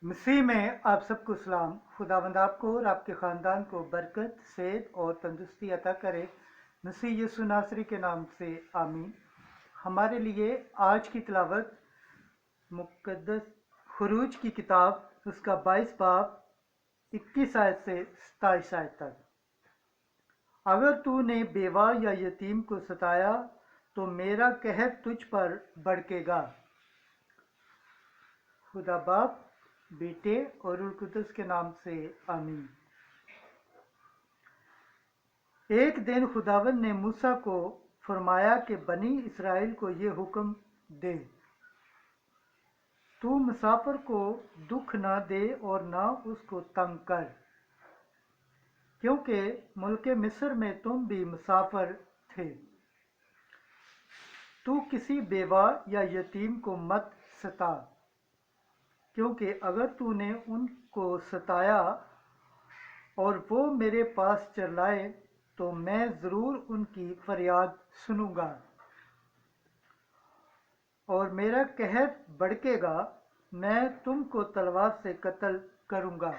मसीह में आप सबको सलाम। खुदावंद आपको और आपके ख़ानदान को बरकत, सेहत और तंदुरुस्ती अता करे। मसीह यीशु नासरी के नाम से आमीन। हमारे लिए आज की तिलावत मुक़द्दस खुरूज की किताब उसका 22 बाब 21 आयत से 27 आयत तक। अगर तूने बेवा या यतीम को सताया तो मेरा कहर तुझ पर भड़केगा। खुदा बाप, बेटे और रूह कुदस के नाम से आमीन। एक दिन खुदावंद ने मूसा को फरमाया कि बनी इसराइल को ये हुक्म दे, तू मुसाफिर को दुख ना दे और ना उसको तंग कर, क्योंकि मुल्क मिस्र में तुम भी मुसाफिर थे। तू किसी बेवा या यतीम को मत सता, क्योंकि अगर तूने उनको सताया और वो मेरे पास चिल्लाए तो मैं ज़रूर उनकी फरियाद सुनूंगा और मेरा कहर भड़केगा। मैं तुमको तलवार से कत्ल करूंगा,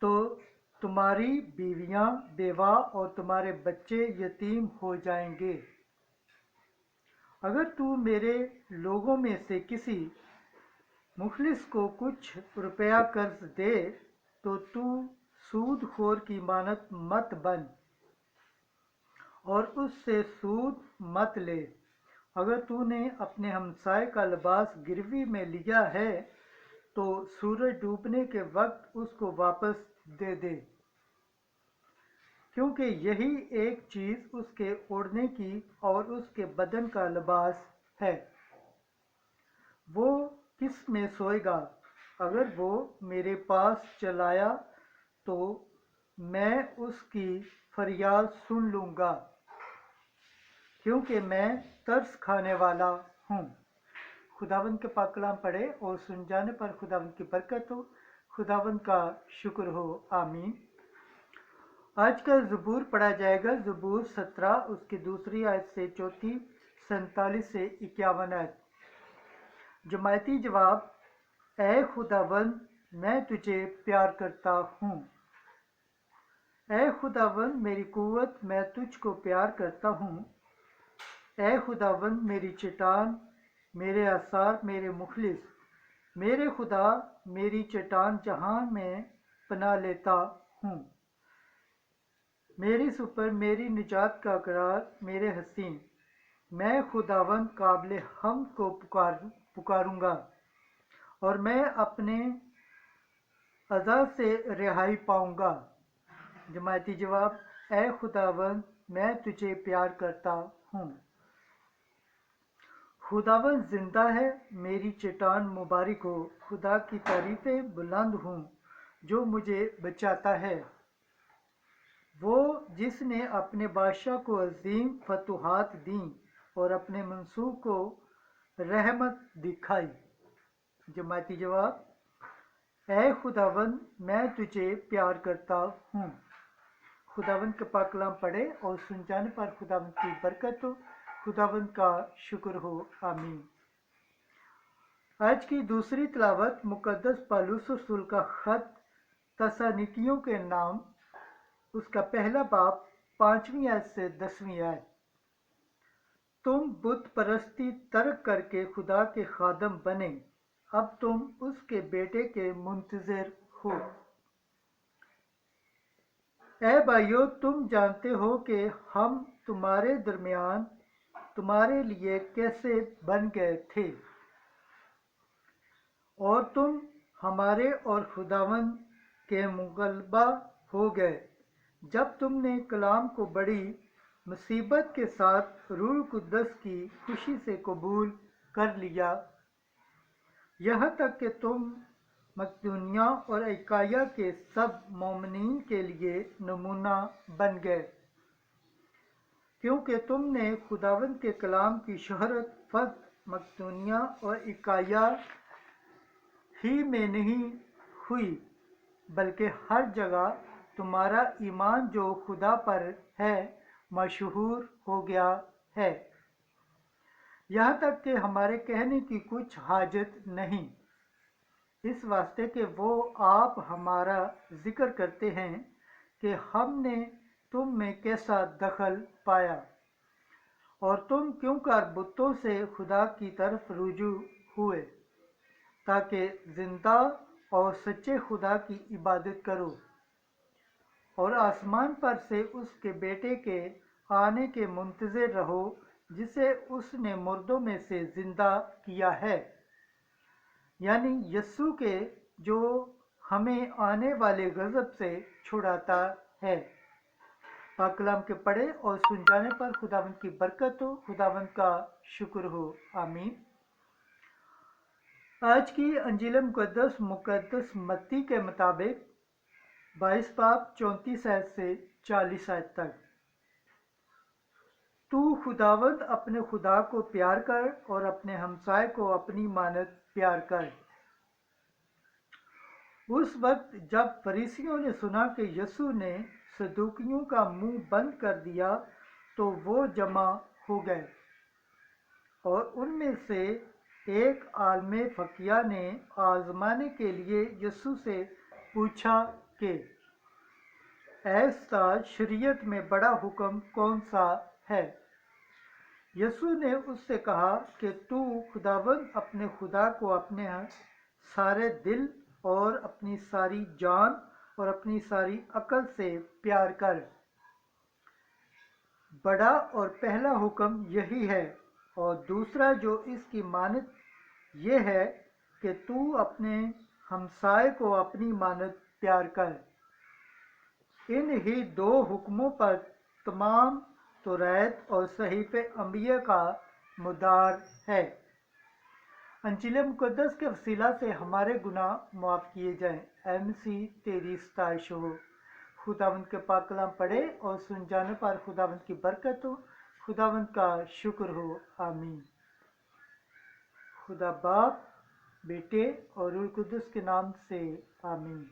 तो तुम्हारी बीवियां बेवा और तुम्हारे बच्चे यतीम हो जाएंगे। अगर तू मेरे लोगों में से किसी मुखलिस को कुछ रुपया कर्ज दे तो तू सूदखोर की मानत मत बन और उससे सूद मत ले। अगर तूने अपने हमसाए का लिबास गिरवी में लिया है तो सूरज डूबने के वक्त उसको वापस दे दे, क्योंकि यही एक चीज़ उसके ओढ़ने की और उसके बदन का लिबास है। वो किस में सोएगा? अगर वो मेरे पास चलाया तो मैं उसकी फरियाद सुन लूँगा, क्योंकि मैं तरस खाने वाला हूँ। खुदावंद के पाक कलाम पढ़े और सुन जाने पर खुदावंद की बरकत हो, खुदावंद का शुक्र हो। आमीन। आज का ज़बूर पढ़ा जाएगा, ज़बूर 17 उसकी दूसरी आयत से चौथी 47 से 51 आयत। जमायती जवाब, ऐ खुदावंद मैं तुझे प्यार करता हूँ। ऐ खुदावंद मेरी कुव्वत मैं तुझको प्यार करता हूँ। ऐ खुदावंद मेरी चट्टान, मेरे आसार, मेरे मुखलिस, मेरे खुदा मेरी चट्टान जहाँ मैं पनाह लेता हूँ। मेरी सुपर मेरी निजात का करार, मेरे हसीन, मैं खुदावंद काबिल हम को पुकारूंगा और मैं अपने अज़ा से रिहाई पाऊंगा। जमायती जवाब, ऐ खुदावंद मैं तुझे प्यार करता हूँ। खुदावंद जिंदा है, मेरी चट्टान मुबारक हो। खुदा की तारीफ़ें बुलंद हूँ जो मुझे बचाता है। वो जिसने अपने बादशाह को अजीम फतूहात दी और अपने मंसूब को रहमत दिखाई। जमायती जवाब, ऐ खुदावंद मैं तुझे प्यार करता हूँ। खुदावंद का पाक कलाम पढ़े और सुन जाने पर खुदावंद की बरकत हो, खुदावंद का शुक्र हो। आमीन। आज की दूसरी तिलावत मुक़द्दस पौलुस रसूल का ख़त तस्सलुनीकियों के नाम उसका पहला बाब 5वीं आयत से 10वीं आयत। तुम बुत परस्ती तर्क करके खुदा के खादम बने, अब तुम उसके बेटे के मुंतज़िर हो। ऐ भाइयों, तुम जानते हो कि हम तुम्हारे दरमियान तुम्हारे लिए कैसे बन गए थे और तुम हमारे और खुदावंद के मुग़ल्लबा हो गए जब तुमने कलाम को बड़ी मुसीबत के साथ रूह कुद्दस की खुशी से कबूल कर लिया, यहाँ तक कि तुम मकदूनिया और अकाया के सब मोमिनीन के लिए नमूना बन गए, क्योंकि तुमने खुदावंद के कलाम की शोहरत फ़क़त मकदूनिया और अकाया ही में नहीं हुई, बल्कि हर जगह तुम्हारा ईमान जो खुदा पर है मशहूर हो गया है। यहाँ तक कि हमारे कहने की कुछ हाजत नहीं, اس واسطے کہ وہ آپ ہمارا ذکر کرتے ہیں کہ ہم نے تم میں کیسا دخل پایا، اور تم کیوں کر بتوں سے خدا کی طرف رجوع ہوئے، تاکہ زندہ اور سچے خدا کی عبادت کرو، اور آسمان پر سے اس کے بیٹے کے آنے کے منتظر رہو، جسے اس نے مردوں میں سے زندہ کیا ہے، یعنی یسوع کے، جو ہمیں آنے والے غضب سے چھڑاتا ہے۔ پاک کلام کے پڑھے اور سن جانے پر خداوند کی برکت ہو، خداوند کا شکر ہو، آمین۔ آج کی انجیل مقدس متی کے مطابق 22 باب 34 آیت سے 40 آیت تک۔ تو خداوند اپنے خدا کو پیار کر اور اپنے ہمسائے کو اپنی مانند پیار کر۔ اس وقت جب فریسیوں نے سنا کہ یسوع نے صدوقیوں کا منہ بند کر دیا تو وہ جمع ہو گئے، اور ان میں سے ایک عالم فقیہ نے آزمانے کے لیے یسوع سے پوچھا کہ اے استاد، شریعت میں بڑا حکم کون سا ہے؟ یسوع نے اس سے کہا کہ تو خداوند اپنے خدا کو اپنے سارے دل اور اپنی ساری جان اور اپنی ساری عقل سے پیار کر۔ بڑا اور پہلا حکم یہی ہے، اور دوسرا جو اس کی مانند یہ ہے کہ تو اپنے ہمسائے کو اپنی مانند پیار کر۔ ان ہی دو حکموں پر تمام توریت اور صحیفے انبیاء کا مدار ہے۔ انجیل مقدس کے وسیلہ سے ہمارے گناہ معاف کیے جائیں۔ اے مسیح، تیری ستائش ہو۔ خداوند کے پاک کلام پڑھے اور سن جانے پر خداوند کی برکت ہو، خداوند کا شکر ہو، آمین۔ خدا باپ، بیٹے اور روح القدس کے نام سے آمین۔